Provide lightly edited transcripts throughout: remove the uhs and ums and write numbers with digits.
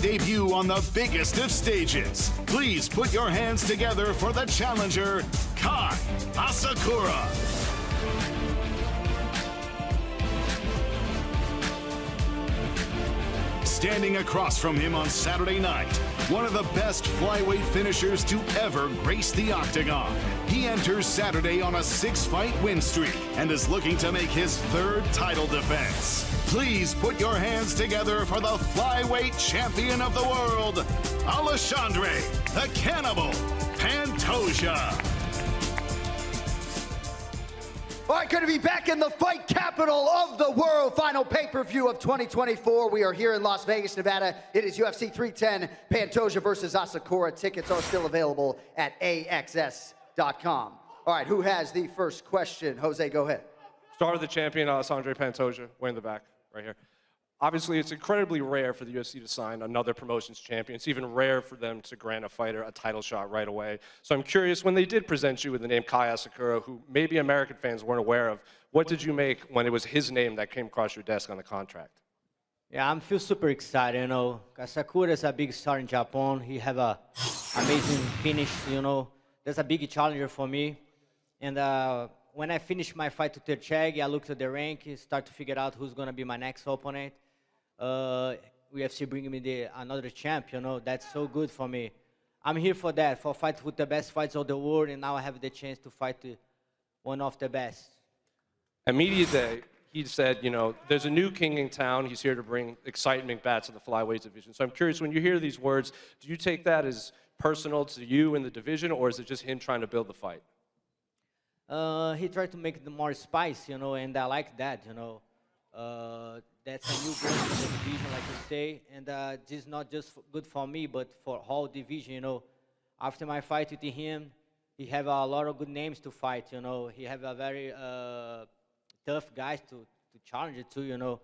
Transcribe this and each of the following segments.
Debut on the biggest of stages. Please put your hands together for the challenger, Kai Asakura. Standing across from him on Saturday night, one of the best flyweight finishers to ever grace the octagon. He enters Saturday on a 6-fight win streak and is looking to make his 3rd title defense. Please put your hands together for the flyweight champion of the world, Alexandre the Cannibal Pantoja. All right, good to be back in the fight capital of the world. Final pay-per-view of 2024. We are here in Las Vegas, Nevada. It is UFC 310, Pantoja versus Asakura. Tickets are still available at AXS.com. All right, who has the first question? Jose, go ahead. Start with the champion, Alexandre Pantoja, way in the back, right here. Obviously, it's incredibly rare for the UFC to sign another promotions champion. It's even rare for them to grant a fighter a title shot right away. So I'm curious, when they did present you with the name Kai Asakura, who maybe American fans weren't aware of, what did you make when it was his name that came across your desk on the contract? Yeah, I feel super excited, you know. Asakura is a big star in Japan. He have a amazing finish, you know. That's a big challenger for me. And when I finished my fight to Tercheg, I looked at the rank, start to figure out who's going to be my next opponent. UFC bringing me another champ, you know, that's so good for me. I'm here for that, for fight with the best fights of the world, and now I have the chance to fight one of the best. At Media Day, he said, you know, there's a new king in town. He's here to bring excitement back to the flyweight division. So I'm curious, when you hear these words, do you take that as personal to you in the division, or is it just him trying to build the fight? He tried to make it more spice, you know, and I like that, you know. That's a new goal for the division, like you say, and this is not just good for me, but for whole division, you know. After my fight with him, he have a lot of good names to fight, you know. He have a very tough guys to challenge it to, you know.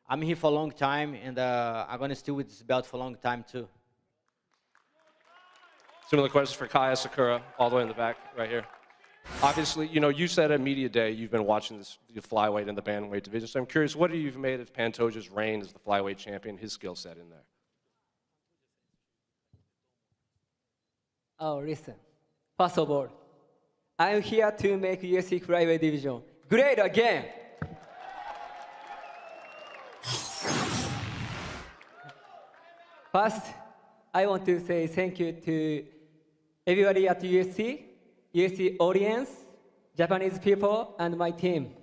I'm here for a long time, and I'm going to stay with this belt for a long time, too. Similar question for Kai Asakura, all the way in the back, right here. Obviously, you know, you said at Media Day you've been watching the flyweight and the bantamweight division. So I'm curious, what have you made of Pantoja's reign as the flyweight champion, his skill set in there? Oh, listen. First of all, I'm here to make UFC flyweight division great again. First, I want to say thank you to everybody at UFC audience, Japanese people, and my team.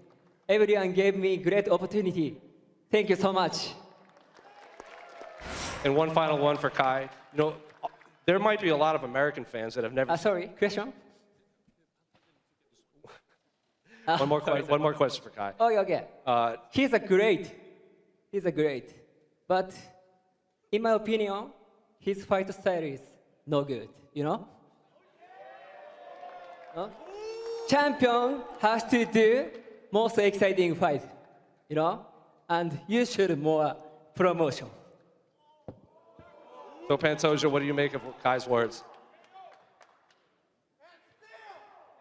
Everyone gave me great opportunity. Thank you so much. And one final one for Kai. You know, there might be a lot of American fans that have never... Sorry, question? One more question for Kai. Okay. He's a great. But in my opinion, his fight style is no good, you know? Champion has to do most exciting fight, you know, and you should more promotion. So Pantoja, what do you make of Kai's words?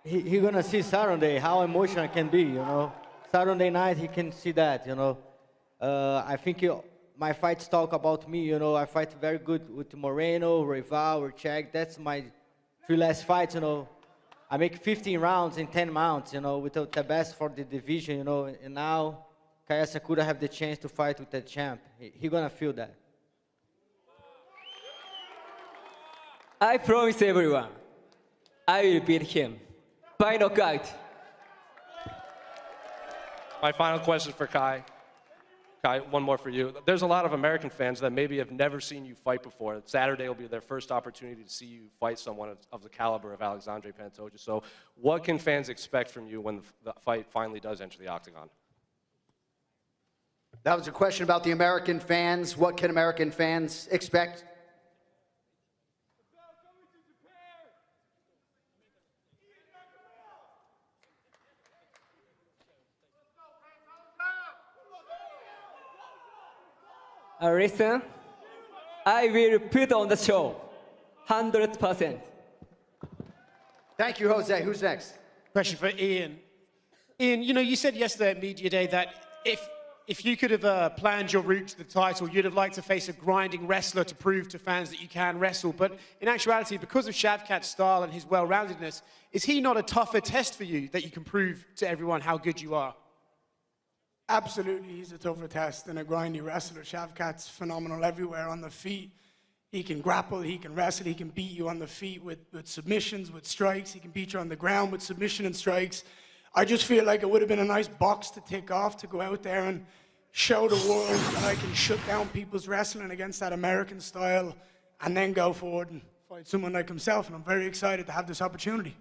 He gonna see Saturday how emotional it can be, you know. Saturday night he can see that, you know. I think my fights talk about me, you know. I fight very good with Moreno, Rival, or Chag. That's my 3 last fights, you know. I make 15 rounds in 10 rounds, you know, with the best for the division, you know. And now Kai Asakura have the chance to fight with the champ. He gonna feel that. I promise everyone, I will beat him by knockout. My final question for Kai. Kai, one more for you. There's a lot of American fans that maybe have never seen you fight before. Saturday will be their first opportunity to see you fight someone of the caliber of Alexandre Pantoja. So what can fans expect from you when the fight finally does enter the octagon? That was a question about the American fans. What can American fans expect? Listen, I will put on the show, 100%. Thank you, Jose. Who's next? Question for Ian. Ian, you know, you said yesterday at Media Day that if if you could have planned your route to the title, you'd have liked to face a grinding wrestler to prove to fans that you can wrestle. But in actuality, because of Shavkat's style and his well-roundedness, is he not a tougher test for you that you can prove to everyone how good you are? Absolutely, he's a tougher test than a grindy wrestler. Shavkat's phenomenal everywhere on the feet. He can grapple, he can wrestle, he can beat you on the feet with submissions, with strikes. He can beat you on the ground with submission and strikes. I just feel like it would have been a nice box to tick off, to go out there and show the world that I can shut down people's wrestling against that American style and then go forward and fight someone like himself. And I'm very excited to have this opportunity.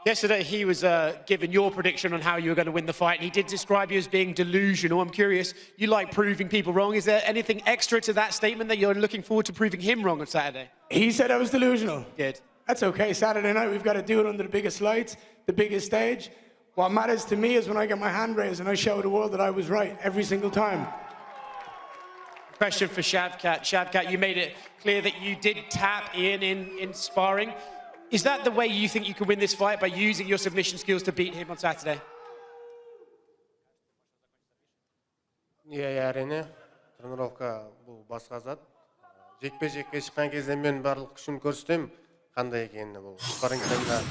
Yesterday, he was given your prediction on how you were going to win the fight, and he did describe you as being delusional. I'm curious, you like proving people wrong. Is there anything extra to that statement that you're looking forward to proving him wrong on Saturday? He said I was delusional. Good. That's okay. Saturday night, we've got to do it under the biggest lights, the biggest stage. What matters to me is when I get my hand raised and I show the world that I was right every single time. Question for Shavkat. Shavkat, you made it clear that you did tap in sparring. Is that the way you think you can win this fight, by using your submission skills to beat him on Saturday? Иә, әрине. Тренировка бұл басқа зат. Жекпе-жекке шыққан кезде мен барлық күшімді көрсетемін, қандай екенін. Бұл спаррингтен да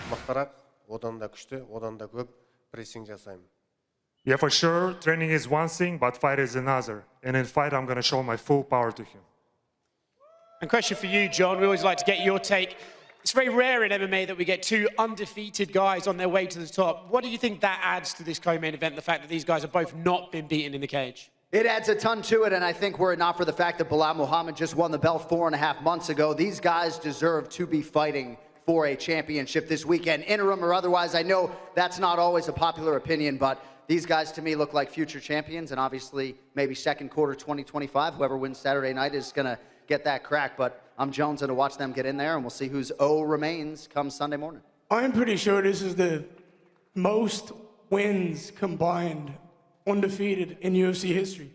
мықтырақ, одан да күшті, одан да көп прессинг жасаймын. Yeah, for sure, training is one thing, but fight is another. And in fight, I'm going to show my full power to him. And question for you, John. We always like to get your take. It's very rare in MMA that we get two undefeated guys on their way to the top. What do you think that adds to this co-main event, the fact that these guys have both not been beaten in the cage? It adds a ton to it, and I think were it not for the fact that Bilal Muhammad just won the belt 4.5 months ago, these guys deserve to be fighting for a championship this weekend, interim or otherwise. I know that's not always a popular opinion, but these guys to me look like future champions, and obviously maybe second quarter 2025, whoever wins Saturday night is going to get that crack, but I'm jonesing to watch them get in there, and we'll see whose O remains come Sunday morning. I'm pretty sure this is the most wins combined, undefeated in UFC history.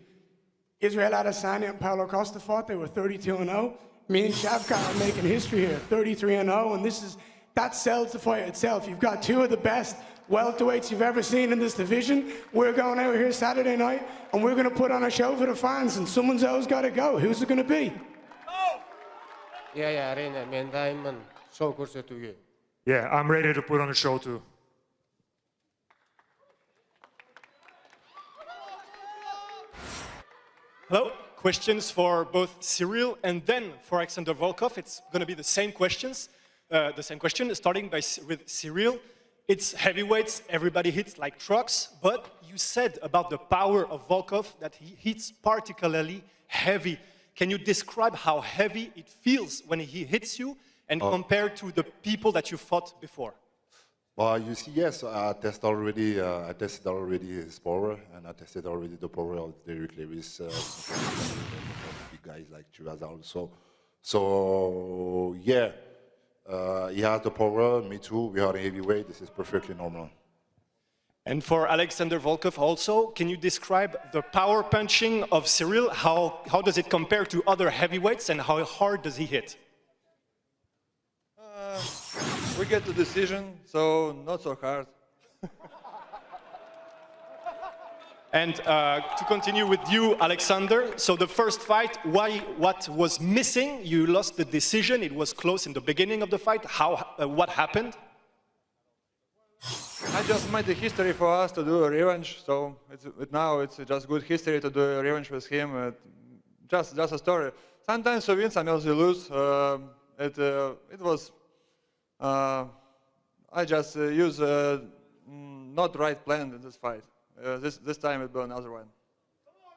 Israel Adesanya and Paulo Costa fought, they were 32-0. Me and Shavkat are making history here, 33-0, and that sells the fight itself. You've got two of the best welterweights you've ever seen in this division. We're going out here Saturday night, and we're going to put on a show for the fans, and someone's always got to go. Who's it going to be? Yeah, әрине, мен дайынмын шоу көрсетуге. Yeah, I'm ready to put on a show too. Hello. Questions for both Cyril and then for Alexander Volkov. It's going to be the same questions. The same question, starting with Cyril. It's heavyweights, everybody hits like trucks, but you said about the power of Volkov that he hits particularly heavy. Can you describe how heavy it feels when he hits you and compared to the people that you fought before? Well, you see, yes, I tested already his power, and I tested already the power of Derrick Lewis, big guys like Chirazal. So yeah, he has the power, me too, we are a heavyweight, this is perfectly normal. And for Alexander Volkov also, can you describe the power punching of Cyril? How does it compare to other heavyweights, and how hard does he hit? We get the decision, so not so hard. And to continue with you, Alexander, so the first fight, what was missing? You lost the decision, it was close in the beginning of the fight. What happened? I just made the history for us to do a revenge, so now it's just good history to do a revenge with him. Just a story. Sometimes we win, sometimes we lose. It was. I just use not right plan in this fight. This time it will be another one.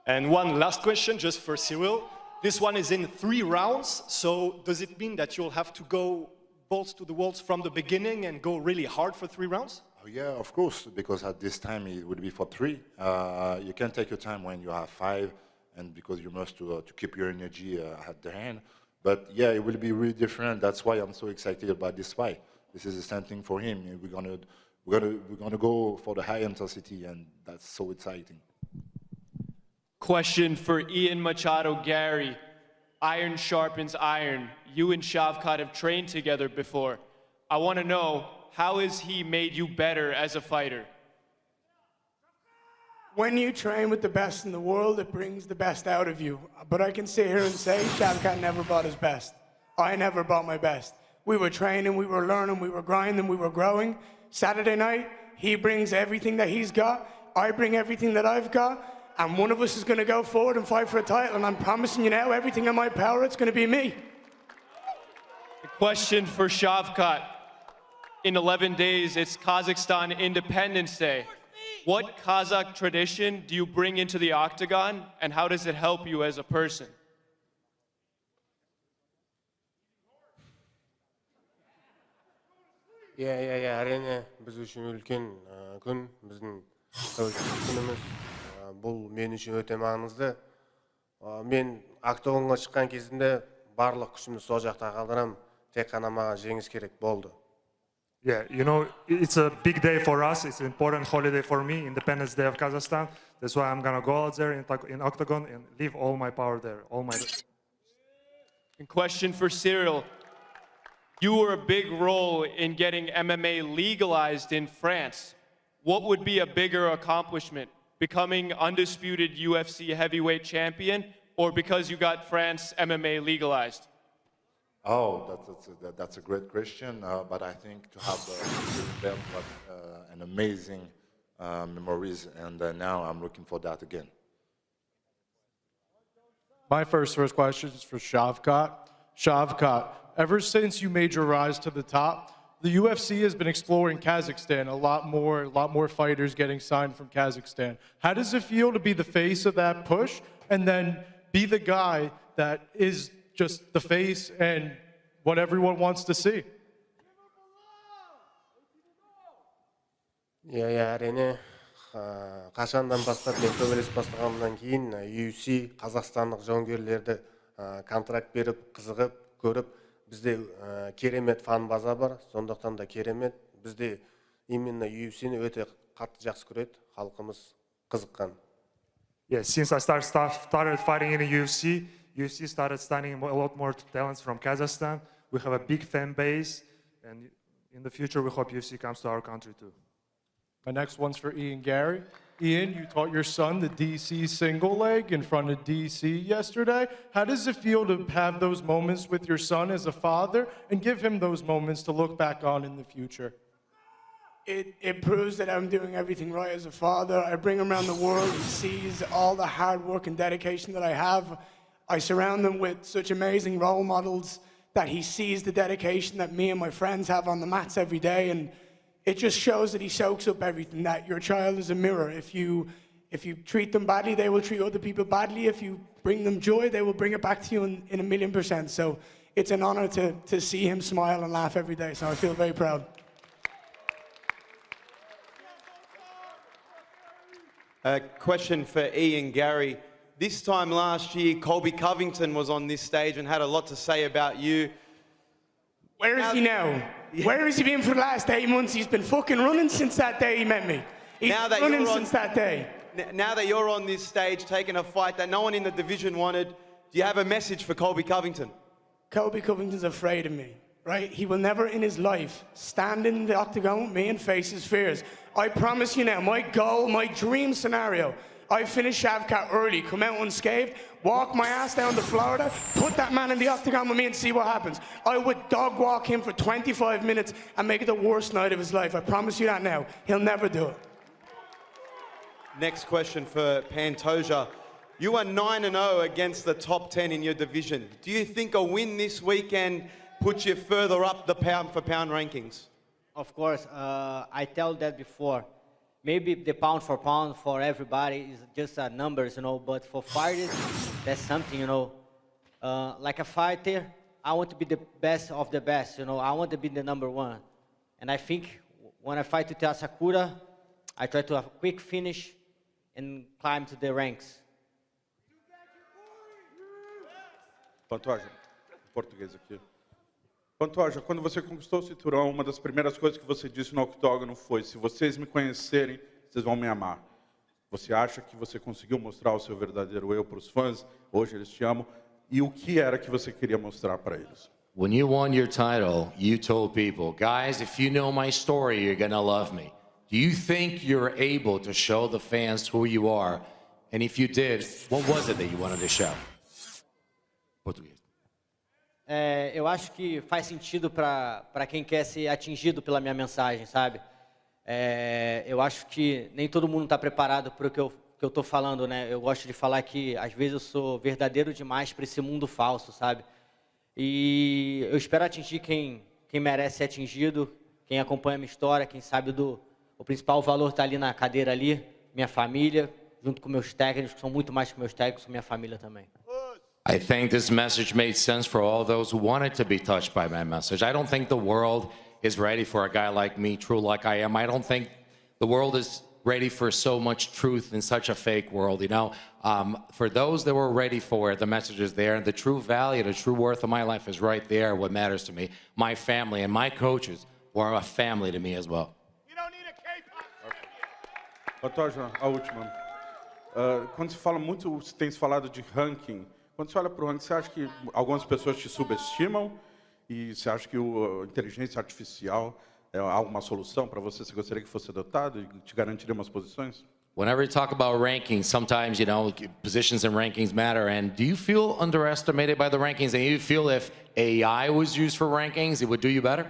And one last question, just for Cyril. This one is in 3 rounds, so does it mean that you'll have to go balls to the walls from the beginning and go really hard for 3 rounds? Oh, yeah, of course, because at this time it would be for 3. You can take your time when you have 5, and because you must to keep your energy at the hand. But yeah, it will be really different. That's why I'm so excited about this fight. This is the same thing for him. We're gonna go for the high intensity, and that's so exciting. Question for Ian Machado Garry. Iron sharpens iron. You and Shavkat have trained together before. I want to know, how has he made you better as a fighter? When you train with the best in the world, it brings the best out of you. But I can sit here and say Shavkat never brought his best. I never brought my best. We were training, we were learning, we were grinding, we were growing. Saturday night, he brings everything that he's got. I bring everything that I've got. And one of us is going to go forward and fight for a title. And I'm promising you now, everything in my power, it's going to be me. A question for Shavkat. In 11 days, it's Kazakhstan Independence Day. What Kazakh tradition do you bring into the octagon, and how does it help you as a person? Yeah, әрине біз үшін үлкен күн, біздің тәуелсіздік күніміз. Бұл мен үшін өте маңызды. Мен октагонға шыққан кезімде барлық күшімді сол жақта қалдырам, тек қана маған жеңіс керек болды. Yeah, you know, it's a big day for us. It's an important holiday for me, Independence Day of Kazakhstan. That's why I'm gonna go out there in octagon and leave all my power there, all my. And question for Cyril. You were a big role in getting MMA legalized in France. What would be a bigger accomplishment? Becoming undisputed UFC heavyweight champion, or because you got France MMA legalized? Oh, that's a great question, but I think to have the belt was an amazing memories, and now I'm looking for that again. My first question is for Shavkat. Shavkat, ever since you made your rise to the top, the UFC has been exploring Kazakhstan, a lot more fighters getting signed from Kazakhstan. How does it feel to be the face of that push and then be the guy that is just the face and what everyone wants to see? әрине қашандан бастап мен төбелес бастағаннан кейін UFC қазақстандық жауынгерлерді контракт беріп, қызығып, көріп, бізде керемет фан база бар, сондықтан да керемет. Бізде именно UFC-ні өте қатты жақсы көреді, халқымыз қызыққан. Yeah, since I started fighting in the UFC started signing a lot more talents from Kazakhstan. We have a big fan base, and in the future we hope UFC comes to our country too. My next one's for Ian Garry. Ian, you taught your son the DC single leg in front of DC yesterday. How does it feel to have those moments with your son as a father and give him those moments to look back on in the future? It proves that I'm doing everything right as a father. I bring him around the world. He sees all the hard work and dedication that I have. I surround him with such amazing role models that he sees the dedication that me and my friends have on the mats every day. And it just shows that he soaks up everything, that your child is a mirror. If you treat them badly, they will treat other people badly. If you bring them joy, they will bring it back to you in 1,000,000%. So it's an honor to see him smile and laugh every day. So I feel very proud. A question for Ian Garry. This time last year, Colby Covington was on this stage and had a lot to say about you. Where is he now? Yeah. Where has he been for the last 8 months? He's been fucking running since that day he met me. He's been running since that day. Now that you're on this stage taking a fight that no one in the division wanted, do you have a message for Colby Covington? Colby Covington's afraid of me, right? He will never in his life stand in the octagon with me and face his fears. I promise you now, my goal, my dream scenario, I finish Shavkat early, come out unscathed, walk my ass down to Florida, put that man in the octagon with me and see what happens. I would dog walk him for 25 minutes and make it the worst night of his life. I promise you that now. He'll never do it. Next question for Pantoja. You are 9-0 against the top 10 in your division. Do you think a win this weekend puts you further up the pound-for-pound rankings? Of course, I tell that before. Maybe the pound for pound for everybody is just numbers, you know, but for fighters, that's something, you know. Like a fighter, I want to be the best of the best, you know. I want to be the number one. And I think when I fight with Asakura, I try to have a quick finish and climb to the ranks. Pantoja, português aqui. Pantoja, quando você conquistou o cinturão, uma das primeiras coisas que você disse no octógono foi: se vocês me conhecerem, vocês vão me amar. Você acha que você conseguiu mostrar o seu verdadeiro eu para os fãs? Hoje eles te amam. E o que era que você queria mostrar para eles? When you won your title, you told people, guys, if you know my story, you're going to love me. Do you think you're able to show the fans who you are? And if you did, what was it that you wanted to show? Português. Eu acho que faz sentido para quem quer ser atingido pela minha mensagem, sabe? Eu acho que nem todo mundo está preparado para o que eu estou falando, né? Eu gosto de falar que às vezes eu sou verdadeiro demais para esse mundo falso, sabe? E eu espero atingir quem merece ser atingido, quem acompanha a minha história, quem sabe o principal valor está ali na cadeira ali, minha família, junto com meus técnicos, que são muito mais que meus técnicos, minha família também. I think this message made sense for all those who wanted to be touched by my message. I don't think the world is ready for a guy like me, true like I am. I don't think the world is ready for so much truth in such a fake world, you know? For those that were ready for it, the message is there, and the true value, the true worth of my life is right there, what matters to me. My family and my coaches were a family to me as well. Pantoja, a última. Quando se fala muito, tem se falado de ranking. Quando você olha para o ranking, você acha que algumas pessoas te subestimam? E você acha que a inteligência artificial é alguma solução para você? Você gostaria que fosse adotado e te garantiria umas posições? Whenever you talk about rankings, sometimes, you know, positions and rankings matter. And do you feel underestimated by the rankings? And you feel if AI was used for rankings, it would do you better?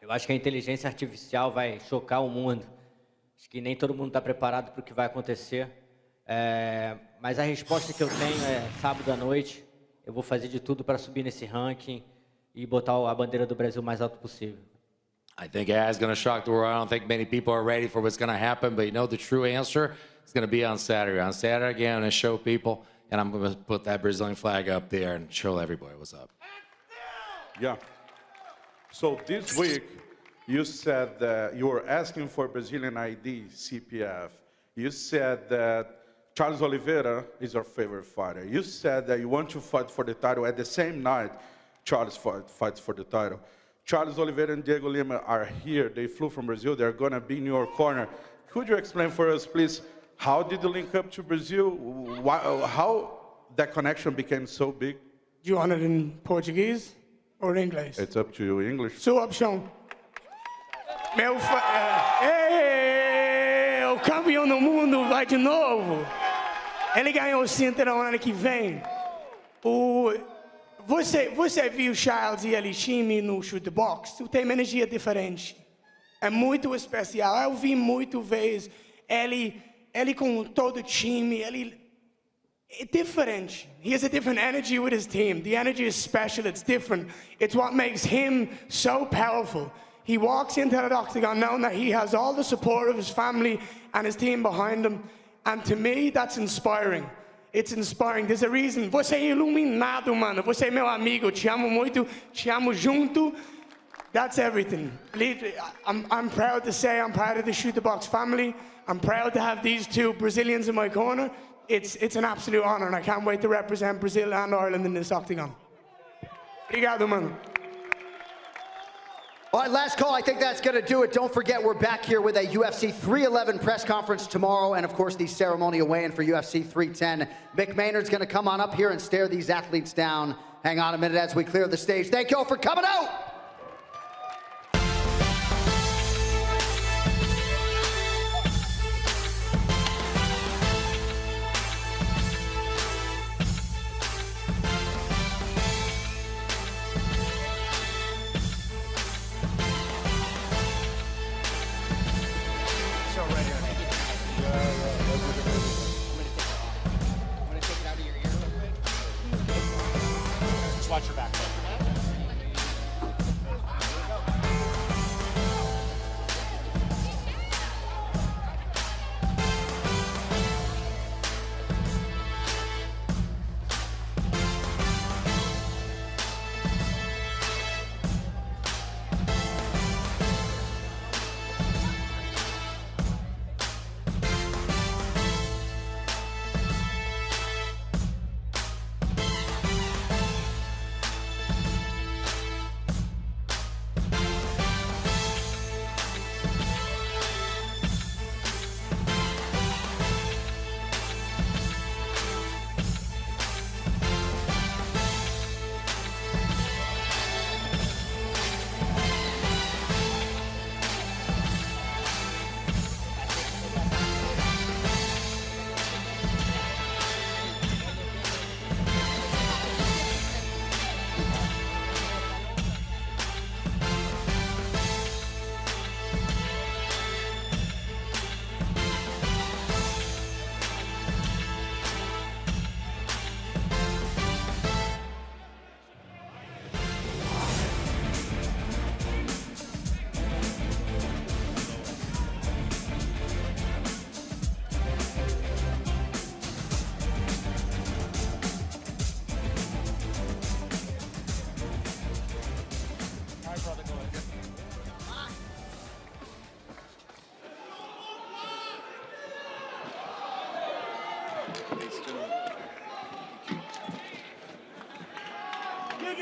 Eu acho que a inteligência artificial vai chocar o mundo. Acho que nem todo mundo está preparado para o que vai acontecer. Mas a resposta que eu tenho é sábado à noite. Eu vou fazer de tudo para subir nesse ranking e botar a bandeira do Brasil o mais alto possível. I think AI is going to shock the world. I don't think many people are ready for what's going to happen, but you know the true answer is going to be on Saturday. On Saturday, again, I'm going to show people, and I'm going to put that Brazilian flag up there and show everybody what's up. Yeah. So this week, you said that you were asking for Brazilian ID, CPF. You said that Charles Oliveira is your favorite fighter. You said that you want to fight for the title at the same night Charles fights for the title. Charles Oliveira and Diego Lima are here. They flew from Brazil. They're going to be in your corner. Could you explain for us, please, how did you link up to Brazil? How that connection became so big? Do you want it in Portuguese or English? It's up to you. English. Sua opção. O campeão do mundo vai de novo. Ele ganhou o cinturão ano que vem. Você viu Charles e Alexandre no shoot box? Tu tem uma energia diferente. É muito especial. Eu vi muito vezes ele com todo o time. Ele é diferente. He has a different energy with his team. The energy is special. It's different. It's what makes him so powerful. He walks into the octagon knowing that he has all the support of his family and his team behind him. And to me, that's inspiring. It's inspiring. There's a reason. Você é iluminado, mano. Você é meu amigo. Te amo muito. Te amo junto. That's everything. I'm proud to say I'm part of the Shoot the Box family. I'm proud to have these two Brazilians in my corner. It's an absolute honor, and I can't wait to represent Brazil and Ireland in this octagon. Obrigado, mano. All right, last call. I think that's going to do it. Don't forget, we're back here with a UFC 311 press conference tomorrow, and of course, the ceremonial weigh-in for UFC 310. Mick Maynard's going to come on up here and stare these athletes down. Hang on a minute as we clear the stage. Thank you all for coming out. Watch your back.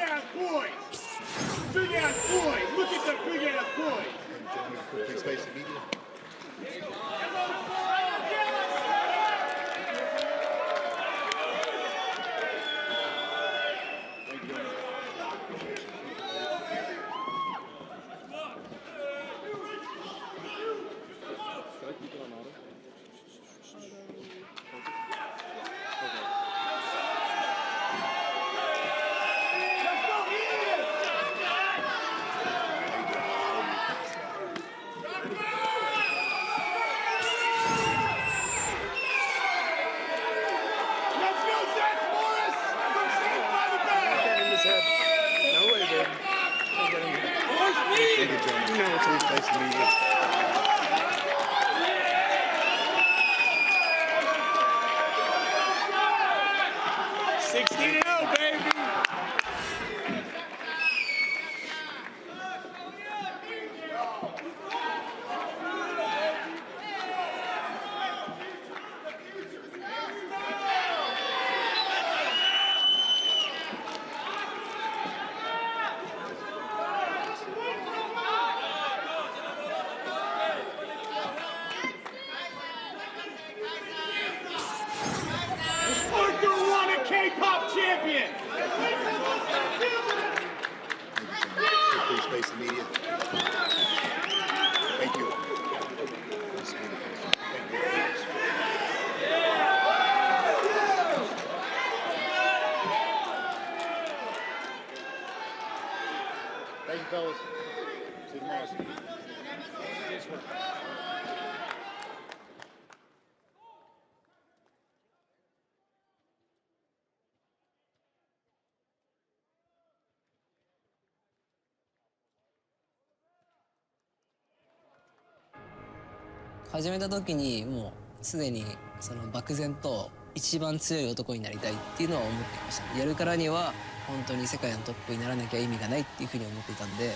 ass boys. Big ass boys. Look at the big ass boys. Please face the media. K-pop champion. Please face the media. Thank you. Thank you, fellas. See you tomorrow. 始めた時にもうすでにその漠然と一番強い男になりたいっていうのは思っていました。やるからには本当に世界のトップにならなきゃ意味がないっていうふうに思っていたんで。